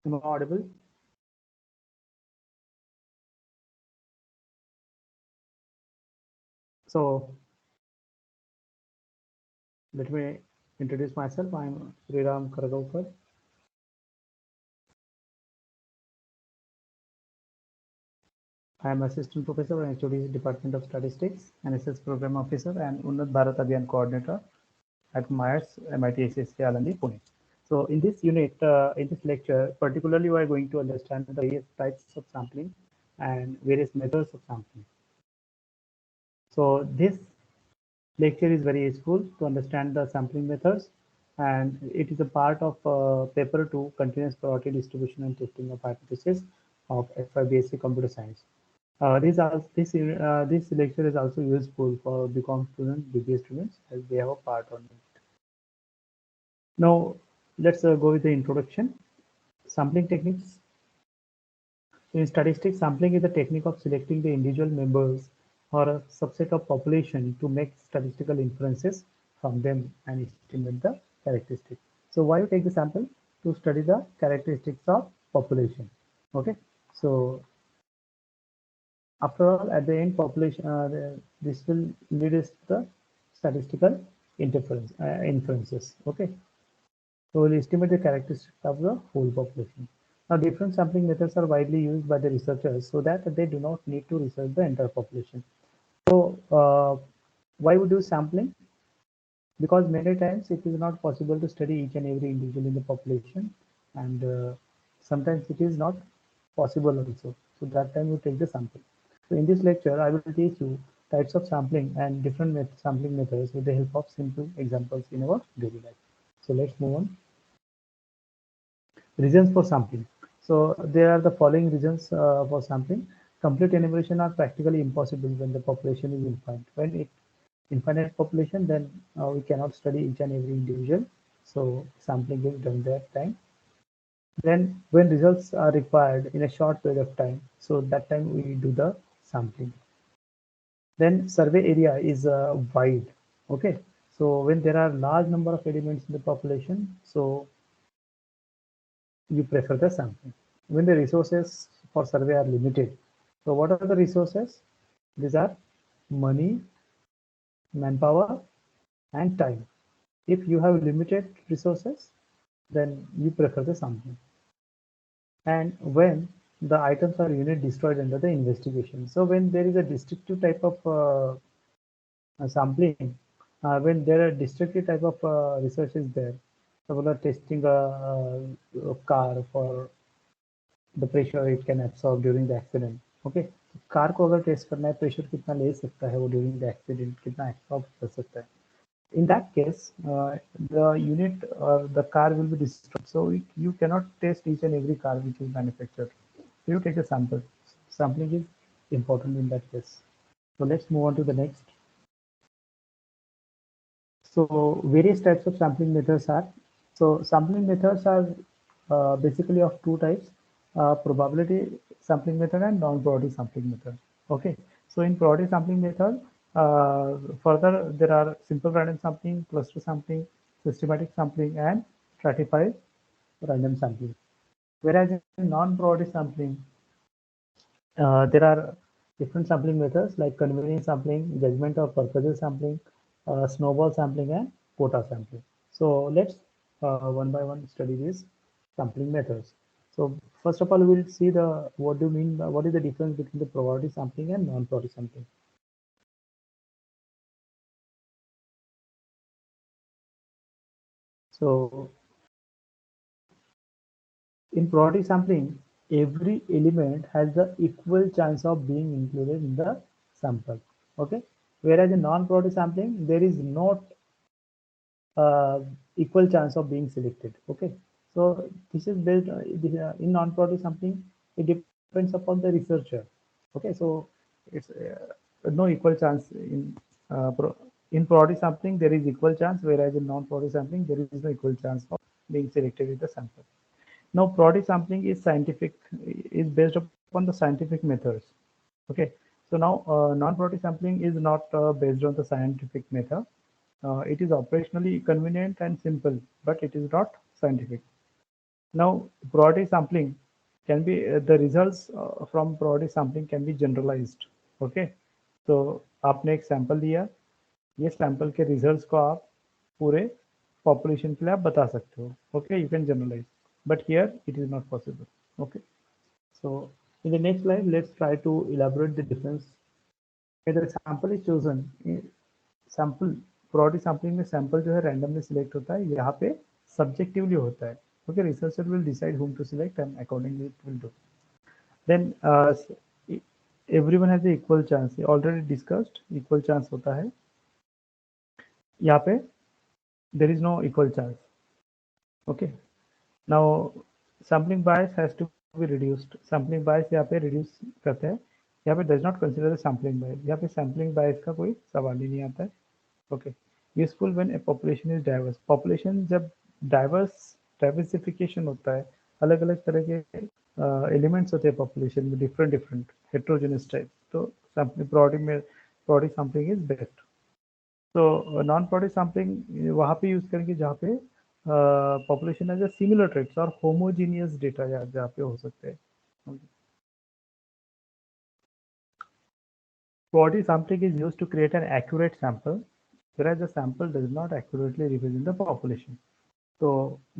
Am I audible? So let me introduce myself. I'm Shriram Kargaonkar. I am Assistant Professor in HOD Department of Statistics, NSS Program Officer, and Unnat Bharat Abhiyan Coordinator at Myers MIT SSK Alandi, Pune. So in this unit, in this lecture, particularly we are going to understand the various types of sampling and various methods of sampling. So this lecture is very useful to understand the sampling methods, and it is a part of paper 2 continuous probability distribution and testing of hypothesis of FIBSc computer science. This lecture is also useful for BCom students, BBA students, as they have a part on it. Now let's go with the introduction. Sampling techniques. In statistics, sampling is the technique of selecting the individual members or a subset of population to make statistical inferences from them and estimate the characteristics. So why you take the sample? To study the characteristics of population. Okay. So after all, at the end, population this will lead us to the statistical inferences. Okay. So we'll estimate the characteristics of the whole population. Now, different sampling methods are widely used by the researchers so that they do not need to research the entire population. So, why would you sampling? Because many times it is not possible to study each and every individual in the population, and sometimes it is not possible also. So that time you take the sample. So in this lecture, I will teach you types of sampling and different sampling methods with the help of simple examples in our daily life. So let's move on. Reasons for sampling. So there are the following reasons for sampling. Complete enumeration are practically impossible when the population is infinite. When it infinite population, then we cannot study each and every individual. So sampling is done that time. Then when results are required in a short period of time, so that time we do the sampling. Then survey area is wide. Okay. So when there are large number of elements in the population, so you prefer the sampling. When the resources for survey are limited. So what are the resources? These are money, manpower, and time. If you have limited resources, then you prefer the sampling. And when the items are unit destroyed under the investigation. So when there is a destructive type of sampling, when there are destructive type of research is there, suppose testing a car for the pressure it can absorb during the accident. Okay, car को अगर test करना है pressure कितना ले सकता है वो during the accident कितना एब्सॉर्ब कर सकता है. In that case, the unit or the car will be destroyed. So you cannot test each and every car which is manufactured. So you take a sample. Sampling is important in that case. So let's move on to the next. So various types of sampling methods are. So sampling methods are basically of two types: probability sampling method and non-probability sampling method. Okay. So in probability sampling method, further there are simple random sampling, cluster sampling, systematic sampling, and stratified random sampling. Whereas in non-probability sampling, there are different sampling methods like convenience sampling, judgment of purposes sampling, snowball sampling, and quota sampling. So let's one by one study these sampling methods. So first of all, we will see the what do you mean by what is the difference between the probability sampling and non-probability sampling. So in probability sampling, every element has the equal chance of being included in the sample. Okay. Whereas in non-probability sampling, there is not uh, equal chance of being selected. Okay, so this is based in non-product sampling. It depends upon the researcher. Okay, so it's no equal chance in product sampling. There is equal chance, whereas in non-product sampling there is no equal chance of being selected with the sample. Now, product sampling is scientific, is based upon the scientific methods. Okay, so now non-product sampling is not based on the scientific method. It is operationally convenient and simple, but it is not scientific. Now, priority sampling can be the results from priority sampling can be generalized. Okay, तो आपने एक sample दिया, ये sample के results को आप पूरे population के लिए आप बता सकते हो. Okay, you can generalize, but here it is not possible. Okay, so in the next slide, let's try to elaborate the difference. When the sample is chosen, sample प्रोटी सैम्पलिंग में सैंपल जो है रैंडमली सिलेक्ट होता है, यहाँ पे subjectively होता है. Okay, researcher will decide whom to select and accordingly it will do. Then everyone has a equal chance. Already discussed, equal chance होता है. यहाँ पे there is no equal chance. Okay. Now sampling bias has to be reduced. Sampling bias यहाँ पे reduce करते हैं. यहाँ पे does not consider the sampling bias. यहाँ पे sampling bias का कोई सवाल ही नहीं आता है. Okay. Useful when a population is diverse. Population जब diversification होता है, अलग अलग तरह के एलिमेंट्स होते हैं पॉपुलेशन में, डिफरेंट डिफरेंट हेट्रोजेनस टाइप, तो प्रोडी सैम्पलिंग इज बेस्ट. तो नॉन प्रोडी सैम्पलिंग वहाँ पे यूज करेंगे जहाँ पे पॉपुलेशन एज सिमिलर ट्रेट्स और होमोजीनियस डेटा जहाँ पे हो सकते हैं. Body sampling is used to create an accurate sample, whereas the sample does not accurately represent the population. तो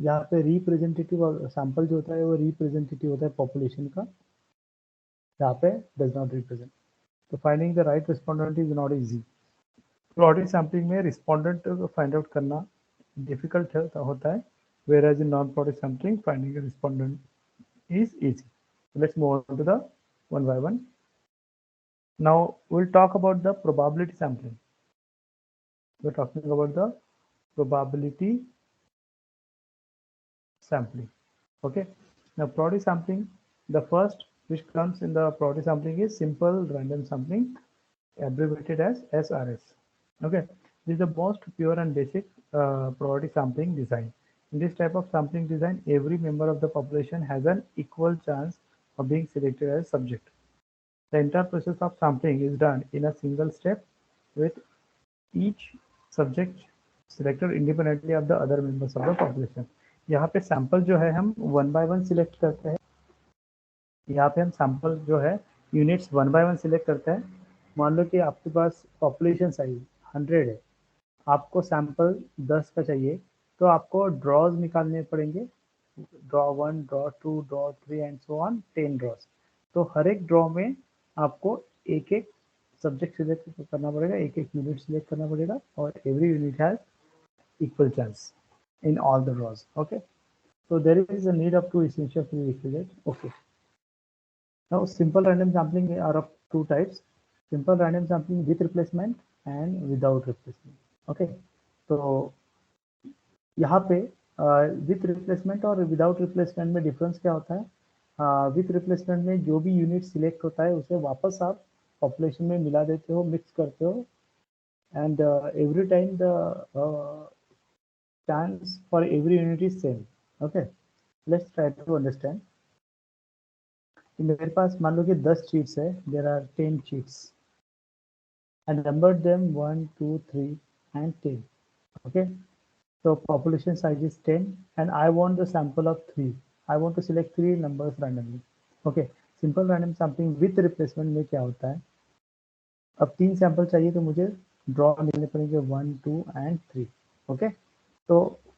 यहाँ पे रिप्रेजेंटेटिव सैंपल जो होता है वो रिप्रेजेंटेटिव होता है पॉपुलेशन का, यहाँ पे डज नॉट रिप्रेजेंट. तो finding the right respondent is not easy. Body sampling में रिस्पोंडेंट को फाइंड आउट करना डिफिकल्ट होता है, whereas in non-product sampling finding a respondent is easy. Let's move on to the one by one. Now we'll talk about the probability sampling. We're talking about the probability sampling. Okay. Now probability sampling, the first which comes in the probability sampling is simple random sampling, abbreviated as SRS. Okay. This is the most pure and basic probability sampling design. In this type of sampling design, every member of the population has an equal chance of being selected as subject. The entire process of sampling is done in a single step with each subject selected independently of the other members of the population. यहाँ पे sample जो है हम one by one select करते हैं. यहाँ पे हम सैंपल जो है units one by one select करते हैं. मान लो कि आपके पास पॉपुलेशन साइज 100 है, आपको सैंपल 10 का चाहिए, तो आपको ड्रॉज निकालने पड़ेंगे. Draw 1, draw 2, draw 3 and so on 10 draws. तो हर एक ड्रॉ में आपको एक एक सब्जेक्ट सिलेक्ट करना पड़ेगा, एक एक यूनिट सिलेक्ट करना पड़ेगा, और every unit has equal chance in all the draws. Okay, so there is a need of two essential prerequisites. Okay, now simple random sampling are of two types: simple random sampling with replacement and without replacement. Okay, तो यहाँ पे with replacement और without replacement में difference क्या होता है? With replacement में जो भी यूनिट सिलेक्ट होता है उसे वापस आप पॉपुलेशन में मिला देते हो, मिक्स करते हो, and every time the chance for every unit is same. Okay, let's try to understand. मेरे पास मान लो कि 10 cheats है, there are 10 cheats. I numbered them 1, 2, 3 and 10. Okay, so population size is 10 and I want the sample of 3. I want to select 3 numbers randomly. Okay, simple random sampling with replacement में क्या होता है? अब 3 sample चाहिए तो मुझे draw मिलने पड़ेंगे 1, 2 and 3. ओके, तो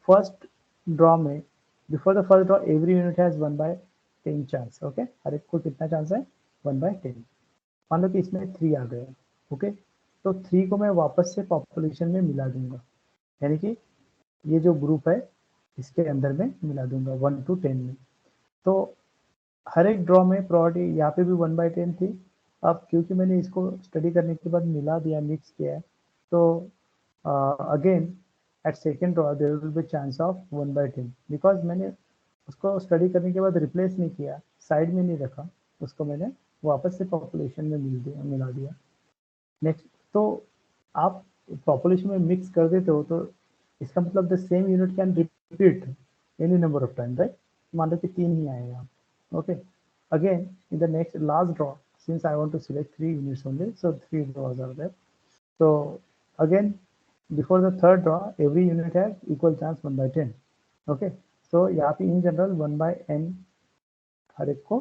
फर्स्ट ड्रॉ में before the first draw every unit has 1/10 chance. Okay, हर एक को कितना चांस है? 1/10. मान लो कि इसमें 3 आ गए. ओके, तो 3 को मैं वापस से पॉपुलेशन में मिला दूंगा, यानी कि ये जो ग्रुप है इसके अंदर में मिला दूंगा 1 to 10 में. तो हर एक ड्रॉ में प्रोबेबिलिटी यहाँ पे भी 1/10 थी. अब क्योंकि मैंने इसको स्टडी करने के बाद मिला दिया, मिक्स किया है, तो again at second draw there will be chance of 1/10 because मैंने उसको स्टडी करने के बाद रिप्लेस नहीं किया, साइड में नहीं रखा, उसको मैंने वापस से पॉपुलेशन में मिला दिया. नेक्स्ट, तो आप पॉपुलेशन में मिक्स कर देते हो तो इसका मतलब the same unit can repeat any number of time, right? मान लो कि 3 ही आए यहाँ. Okay, again in the next last draw, since I want to select 3 units only, so 3 draws are there. So again before the third draw every unit has equal chance 1/10. Okay, तो यहाँ पे in general 1/n हर एक को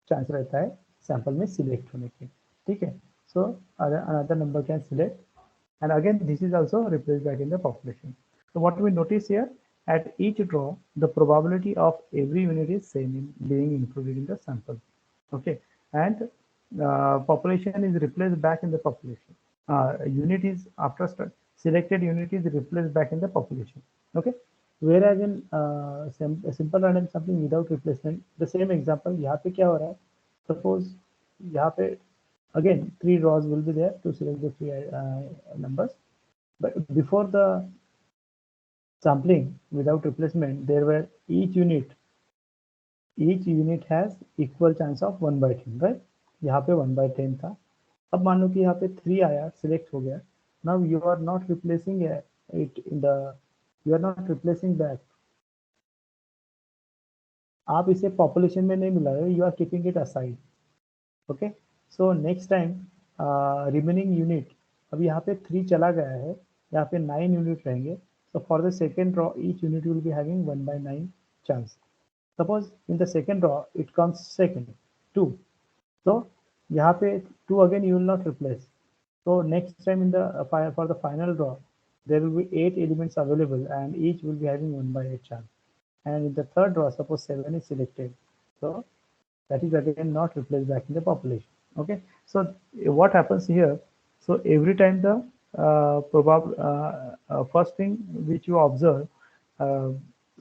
chance रहता है sample में select होने की, ठीक है। सो another number can select, and again this is also replaced back in the population. So what we notice here, at each draw the probability of every unit is same in being included in the sample, okay, and population is replaced back in the population. Unit is after selected unit is replaced back in the population, okay. Whereas in simple random sampling without replacement, the same example यहाँ पे क्या हो रहा है, suppose यहाँ पे again 3 rows will be there to select the 3 numbers, but before the sampling without replacement there were each unit has equal chance of 1/10, right? यहाँ पे 1/10 था। अब मान लो कि यहाँ पे 3 आया, सिलेक्ट हो गया। Now you are not replacing it in the, you are not replacing that. आप इसे पॉपुलेशन में नहीं मिला रहे, you are keeping it aside, okay. So next time remaining unit, अब यहाँ पे 3 चला गया है, यहाँ पे 9 यूनिट रहेंगे। So for the second draw each unit will be having 1/9 chance. Suppose in the second draw it comes second 2, तो यहाँ पे 2 again you will not replace. So next time in the for the final draw, there will be 8 elements available and each will be having 1/8 chance. And in the third draw, suppose 7 is selected, so that is again not replaced back in the population. Okay, so what happens here? So every time the first thing which you observe, uh,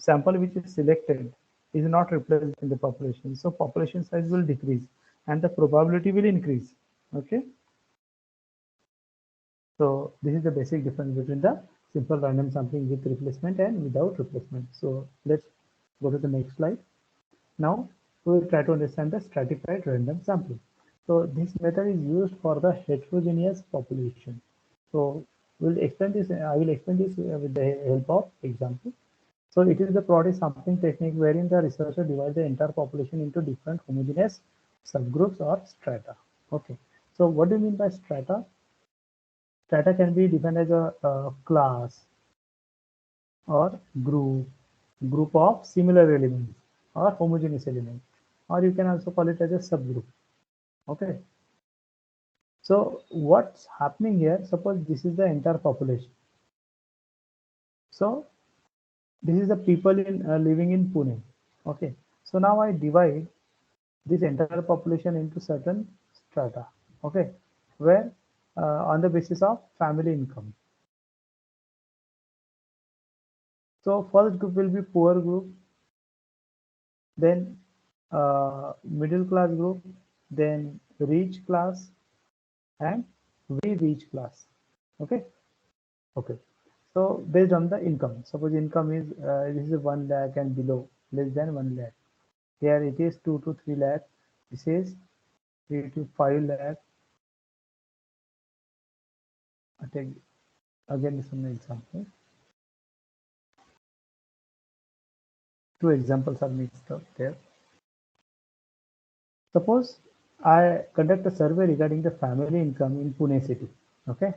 sample which is selected is not replaced in the population, so population size will decrease and the probability will increase. Okay. So this is the basic difference between the simple random sampling with replacement and without replacement. So let's go to the next slide. Now we will try to understand the stratified random sampling. So this method is used for the heterogeneous population. So we'll explain this. I will explain this with the help of example. So it is the product sampling technique wherein the researcher divides the entire population into different homogeneous subgroups or strata. Okay. So what do you mean by strata? Strata can be defined as a class or group of similar elements or homogeneous elements, or you can also call it as a subgroup. Okay. So what's happening here? Suppose this is the entire population. So this is the people in living in Pune. Okay. So now I divide this entire population into certain strata. Okay, where on the basis of family income. So first group will be poor group, then middle class group, then rich class, and very rich class. Okay. Okay. So based on the income, suppose income is this is 1 lakh and below, less than 1 lakh. Here it is 2 to 3 lakh. This is 3 to 5 lakh. I take again some example. Two examples are mixed up there. Suppose I conduct a survey regarding the family income in Pune city. Okay.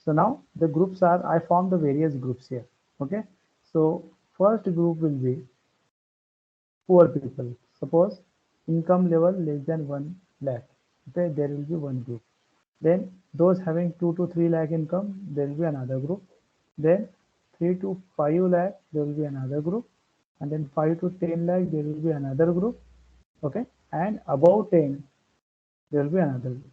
So now the groups are, I form the various groups here. Okay. So first group will be poor people. Suppose income level less than 1 lakh. Okay. There will be one group. Then those having 2 to 3 lakh income, there will be another group. Then 3 to 5 lakh, there will be another group. And then 5 to 10 lakh, there will be another group. Okay. And above 10, there will be another group.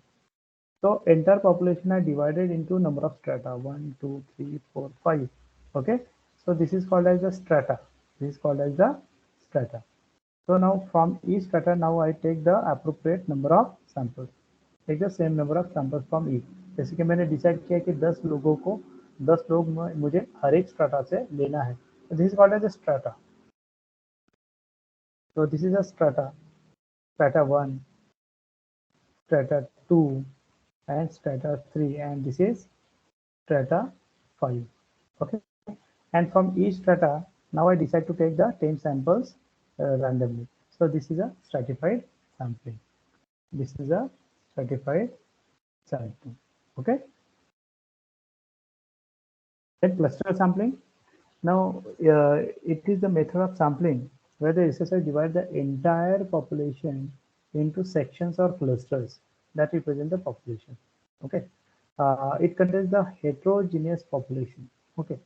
So entire population are divided into number of strata, 1, 2, 3, 4, 5. Okay. So this is called as the strata. This is called as the strata. So now from each strata, now I take the appropriate number of samples. Take the same number of samples from each. जैसे कि मैंने decide किया कि 10 लोगों को 10 लोग मुझे हर एक स्ट्राटा से लेना है. This is called as a strata. So this is a strata, strata 1, strata 2, and strata 3, and this is strata 5. Okay, and from each strata, now I decide to take the 10 samples randomly. So this is a stratified sampling. This is a stratified sampling. Okay. Then cluster sampling. Now, it is the method of sampling where the researcher divides the entire population into sections or clusters that represent the population. Okay, it contains the heterogeneous population. Okay,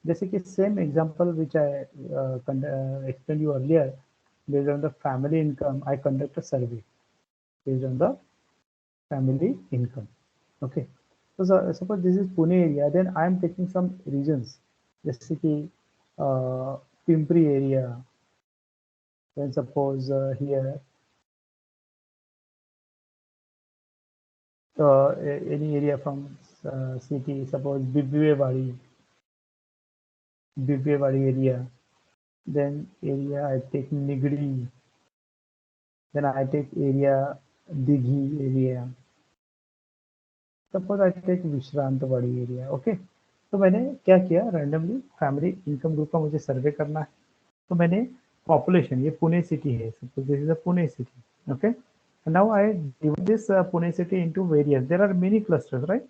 जैसे कि same example which I explained you earlier, based on the family income, I conduct a survey based on the family income. Okay, so suppose this is Pune area, then I am taking some regions, जैसे कि Pimpri area, then suppose here any area from city, suppose Bibwewadi area, then area I take Nigri, then I take area Dighi area, suppose I take Vishrantwadi area. Okay, तो मैंने क्या किया, randomly family income group का मुझे सर्वे करना है, तो मैंने पॉपुलेशन, ये पुणे सिटी है, suppose this is a Pune city. Okay, now I divide this Pune city into various. There are many clusters, right?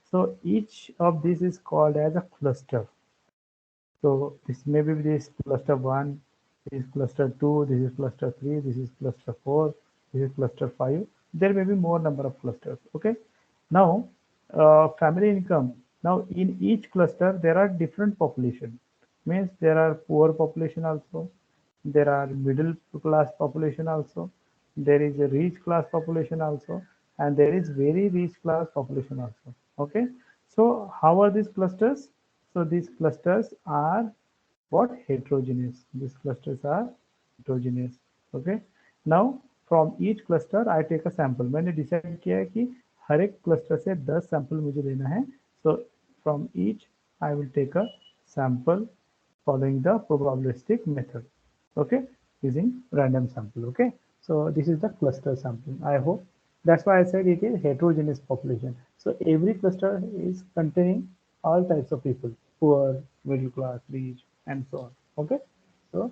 So each of these is called as a cluster. So this may be this cluster 1, this is cluster 2, this is cluster 3, this is cluster 4, this is cluster 5. There may be more number of clusters. Okay. Now, family income. Now, in each cluster, there are different population. Means there are poor population also. There are middle class population also. There is a rich class population also, and there is very rich class population also. Okay. So how are these clusters? So these clusters are what? Heterogeneous. These clusters are heterogeneous. Okay. Now from each cluster I take a sample. मैंने decide किया है कि हर एक cluster से 10 sample मुझे लेना है. So from each I will take a sample following the probabilistic method. Okay, using random sample. Okay, so this is the cluster sampling. I hope that's why I said it is heterogeneous population. So every cluster is containing all types of people, poor, middle class, rich, and so on. Okay, so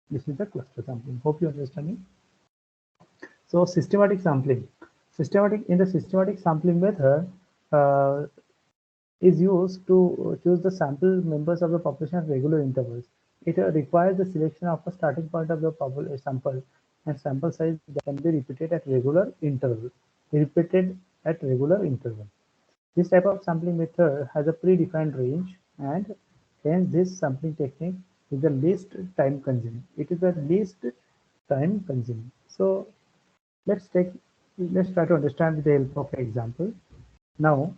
this is the cluster sampling. Hope you understand me. So systematic sampling. Systematic in the systematic sampling method, uh, is used to choose the sample members of the population at regular intervals. It requires the selection of a starting point of the sample and sample size that can be repeated at regular interval. Repeated at regular interval. This type of sampling method has a predefined range, and hence this sampling technique is the least time consuming. It is the least time consuming. So let's take let's try to understand with the help of an example. Now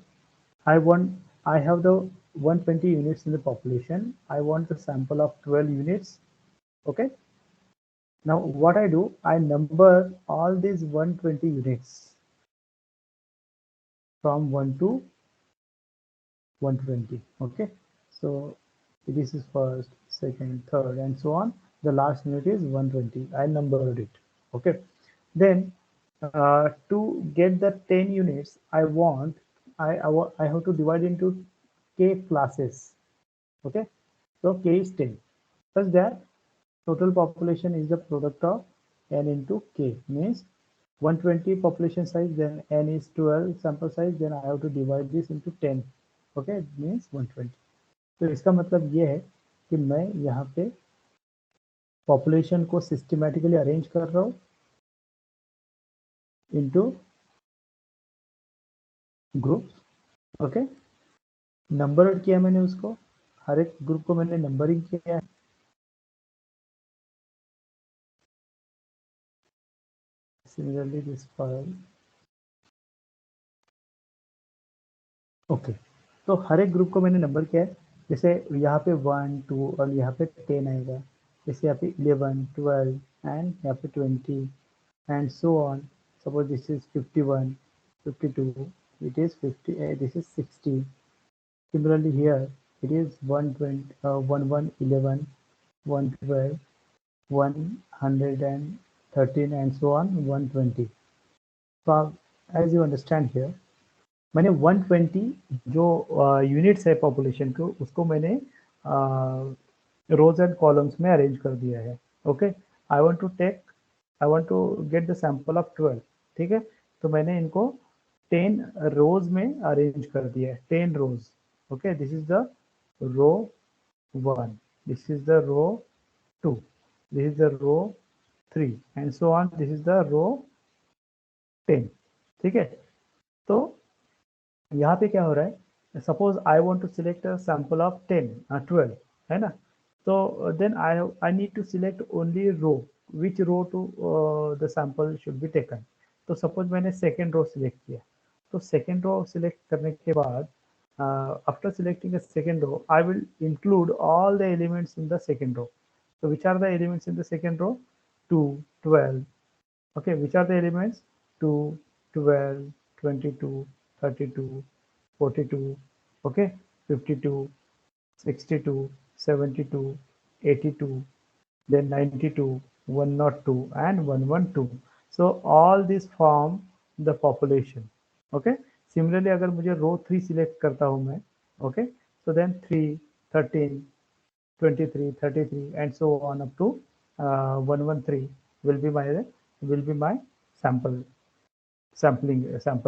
I want I have the 120 units in the population. I want the sample of 12 units. Okay. Now what I do, I number all these 120 units from 1 to 120. Okay. So this is first, second, third, and so on. The last unit is 120. I numbered it. Okay. Then to get the 10 units, I have to divide into k classes. Okay, so k is 10, such that total population is the product of n into k, means 120 population size, then n is 12 sample size, then I have to divide this into 10. Okay, it means 120. तो इसका मतलब ये है कि मैं यहाँ पे population को सिस्टमैटिकली अरेंज कर रहा हूँ इनटू ग्रुप्स. ओके, नंबर किया मैंने उसको, हर एक ग्रुप को मैंने नंबरिंग किया है. Similarly this file. ओके, तो हर एक ग्रुप को मैंने नंबर किया है. जैसे यहाँ पे 1 2 और यहाँ पे 10 आएगा, जैसे यहाँ पे 11 12 एंड यहाँ पे 20 and so on. Suppose this is 51 52, it is 50, this is 60. Similarly here it is 120 11 112 113 and so on 120. So as you understand here, मैंने 120 जो यूनिट्स है पॉपुलेशन को, उसको मैंने रोज एंड कॉलम्स में अरेंज कर दिया है. Okay, I want to get the sample of 12. ठीक है, तो मैंने इनको 10 रोज में अरेंज कर दिया है, 10 rows. Okay, this is the row 1. this is the row 2, this is the row 3 and so on, this is the row 10. ठीक है, तो यहाँ पे क्या हो रहा है, suppose I want to select a sample of 10 12 है ना, तो then I need to select only row, which row to the sample should be taken. तो सपोज मैंने सेकेंड रो सिलेक्ट किया, तो सेकेंड रो सिलेक्ट करने के बाद after selecting a second row I will include all the elements in the second row. So which are the elements in the second row? 2, 12. Okay, which are the elements? 2, 12, 22, 32, 42, okay, 52, 62, 72, 82, then 92, 102 and 112. So all these form the population. Okay, similarly अगर मुझे रो 3 select करता हूँ मैं, okay, so then 3, 13, 23, 33 and so on up to 113 will be my sample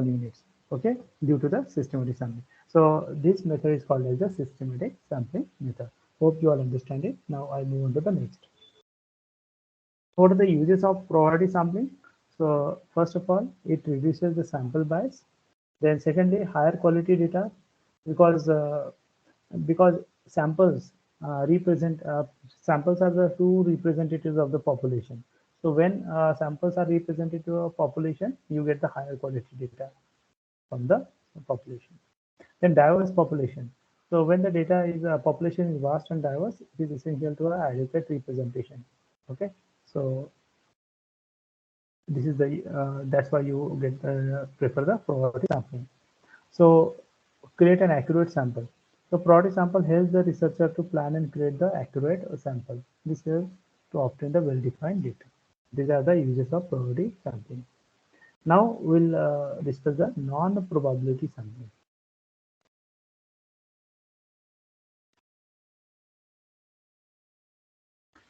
units, okay, due to the systematic sampling. So this method is called as the systematic sampling method. Hope you all understand it. Now I move on to the next. What are the uses of probability sampling? So first of all, it reduces the sample bias. Then secondly, higher quality data, because because samples represent samples are the two representatives of the population. So when samples are representative of population, you get the higher quality data from the population. Then diverse population. So when the data is population is vast and diverse, it is essential to have adequate representation. Okay, so this is the that's why you get prefer the probability sampling. So create an accurate sample. So probability sample helps the researcher to plan and create the accurate sample. This helps to obtain the well-defined data. These are the uses of probability sampling. Now we'll discuss the non-probability sampling.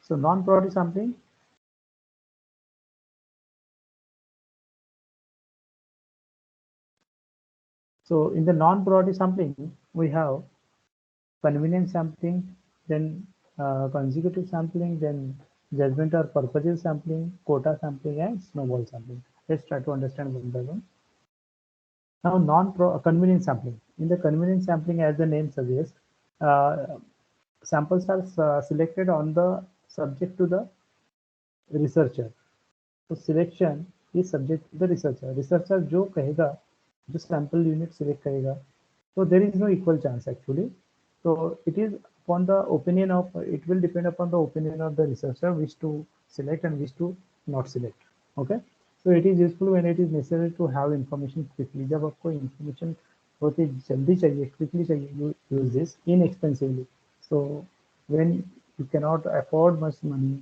So non-probability sampling. So in the non-probability sampling, we have convenience sampling, then consecutive sampling, then judgment or purposive sampling, quota sampling, and snowball sampling. Let's try to understand one by one. Now, convenience sampling. In the convenience sampling, as the name suggests, uh, samples are selected on the subject to the researcher. तो selection is subject to the researcher, researcher जो कहेगा, जो sample unit select करेगा, तो there is no equal chance actually. तो it is upon the opinion of, it will depend upon the opinion of the researcher which to select and which to not select. Okay, so it is useful when it is necessary to have information quickly. जब आपको information बहुत ही जल्दी चाहिए, quickly चाहिए, you use this inexpensively. So when you cannot afford much money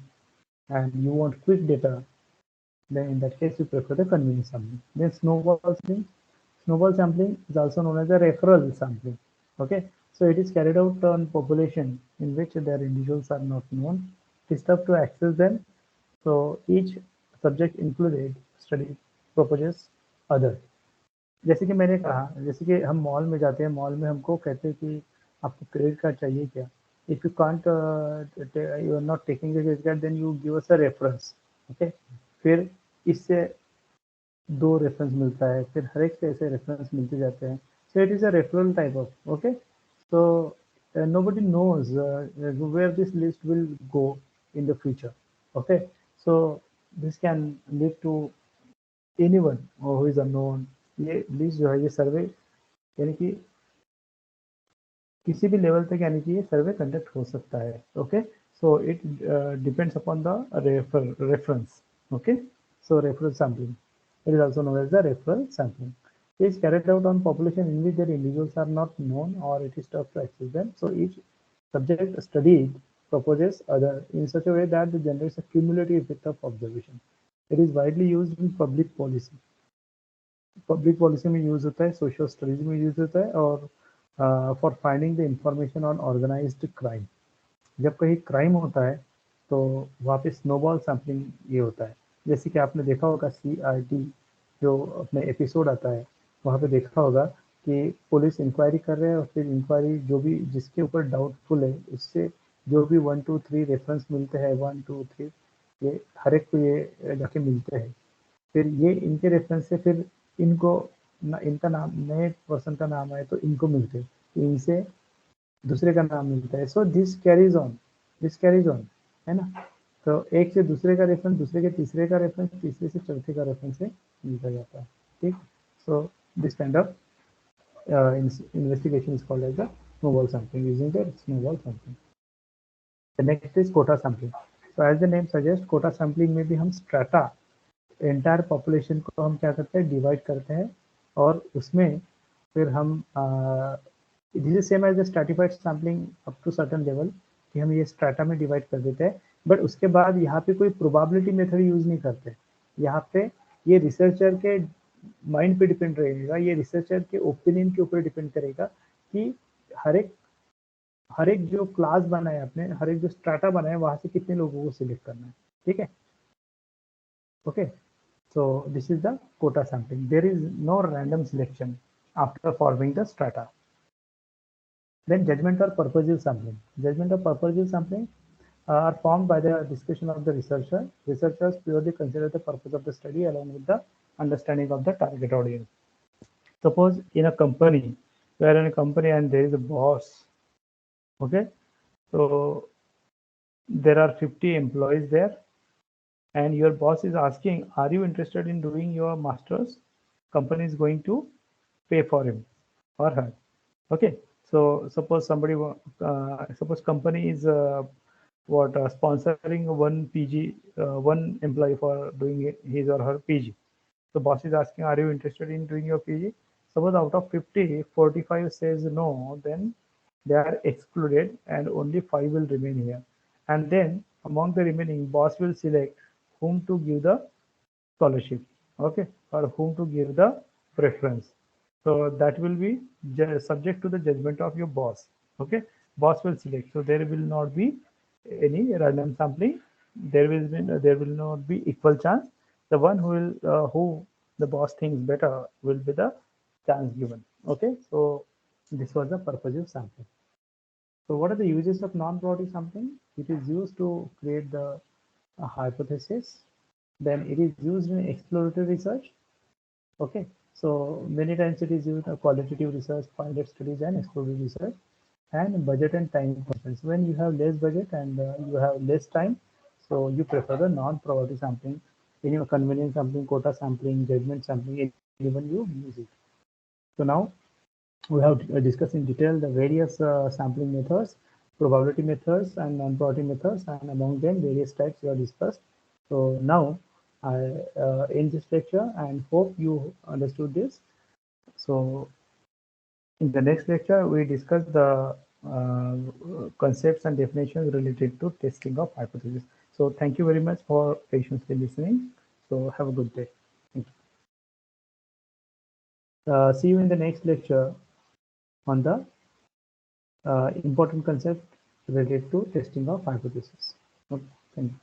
and you want quick data, then in that case you prefer the convenience sampling. Then snowball sampling. Snowball sampling is also known as a referral sampling. Okay, so it is carried out on population in which their individuals are not known. It is tough to access them. So each subject included study proposes other. जैसे कि मैंने कहा, जैसे कि हम mall में जाते हैं, मॉल में हमको कहते हैं कि आपको क्रेडिट कार्ड चाहिए क्या? If you can't you are not taking the credit card, then you give us a reference. Okay, फिर इससे 2 रेफरेंस मिलता है, फिर हर एक से ऐसे रेफरेंस मिलते जाते हैं. So it is a referral type of. Okay, so nobody knows where this list will go in the future. Okay, so this can lead to anyone who is unknown. ये लिस्ट जो है, ये सर्वे यानी कि किसी भी लेवल तक, यानी कि ये सर्वे कंडक्ट हो सकता है. Okay, so it depends upon the reference. Okay, so referral sampling, it is also known as the referral sampling. It is carried out on population in which their individuals are not known or it is tough to access them. So each subject studied proposes other in such a way that it generates a cumulative effect of observation. It is widely used in public policy. Public policy में use होता है, social studies में use होता है, और for finding the information on organised crime. जब कहीं crime होता है तो वहाँ पे स्नोबॉल सैम्पलिंग ये होता है. जैसे कि आपने देखा होगा CRT जो अपने एपिसोड आता है, वहाँ पे देखा होगा कि पुलिस इंक्वायरी कर रहे हैं और फिर इंक्वायरी जो भी जिसके ऊपर डाउटफुल है उससे जो भी 1 2 3 रेफरेंस मिलते हैं 1 2 3 ये हर एक को ये जाके मिलते हैं। फिर ये इनके रेफरेंस से फिर इनको इनका नाम नए पर्सन का नाम आए तो इनको मिलते हैं, इनसे दूसरे का नाम मिलता है। सो दिस कैरीज ऑन, है ना। तो एक से दूसरे का रेफरेंस, दूसरे के तीसरे का रेफरेंस, तीसरे से चौथे का रेफरेंस से मिलता जाता है। ठीक। So this kind of investigation is called as the snowball sampling, using the snowball sampling. The next is quota sampling. So as the name suggests, quota sampling में भी हम strata एंटायर पॉपुलेशन को हम क्या करते हैं, डिवाइड करते हैं, और उसमें फिर हम this is same as the stratified sampling up to certain level कि हम ये स्ट्रैटा में डिवाइड कर देते हैं। बट उसके बाद यहाँ पे कोई प्रोबेबिलिटी मेथड यूज नहीं करते। यहाँ पे ये रिसर्चर के माइंड पे डिपेंड रहेगा, ये रिसर्चर के ओपिनियन के ऊपर डिपेंड करेगा कि हर एक जो क्लास बनाए आपने, हर एक जो स्ट्रैटा बनाए वहां से कितने लोगों को सिलेक्ट करना है। ठीक है, okay. So this is the quota sampling. There is no random selection after forming the strata. Then judgment or purposive sampling. Judgment or purposive sampling are formed by the discussion of the researcher. Researchers purely consider the purpose of the study along with the understanding of the target audience. Suppose in a company, you are in a company and there is a boss. Okay, so there are 50 employees there, and your boss is asking, are you interested in doing your master's? Company is going to pay for him or her. Okay, so suppose suppose company is sponsoring one PG, one employee for doing his or her PG. So boss is asking, are you interested in doing your PG? Suppose out of 50, 45 says no, then they are excluded and only 5 will remain here. And then among the remaining, boss will select whom to give the scholarship, okay, or whom to give the preference. So that will be subject to the judgment of your boss. Okay, boss will select. So there will not be any random sampling. There will not be equal chance. The one who the boss thinks better will be the chance given. Okay, so this was the purposive sampling. So what are the uses of non-provocative sampling? It is used to create the hypothesis. Then it is used in exploratory research. Okay, so many times it is used in qualitative research, pilot studies, and exploratory research. And budget and time constraints. When you have less budget and you have less time, so you prefer the non-provocative sampling. In your convenience sampling, quota sampling, judgment sampling, even you use it. So now we have discussed in detail the various sampling methods, probability methods, and non-probability methods, and among them various types we have discussed. So now I end this lecture and hope you understood this. So in the next lecture, we discuss the concepts and definitions related to testing of hypothesis. So thank you very much for patiently listening. So have a good day. Thank you. See you in the next lecture on the important concept related to testing of hypothesis. Okay, thank you.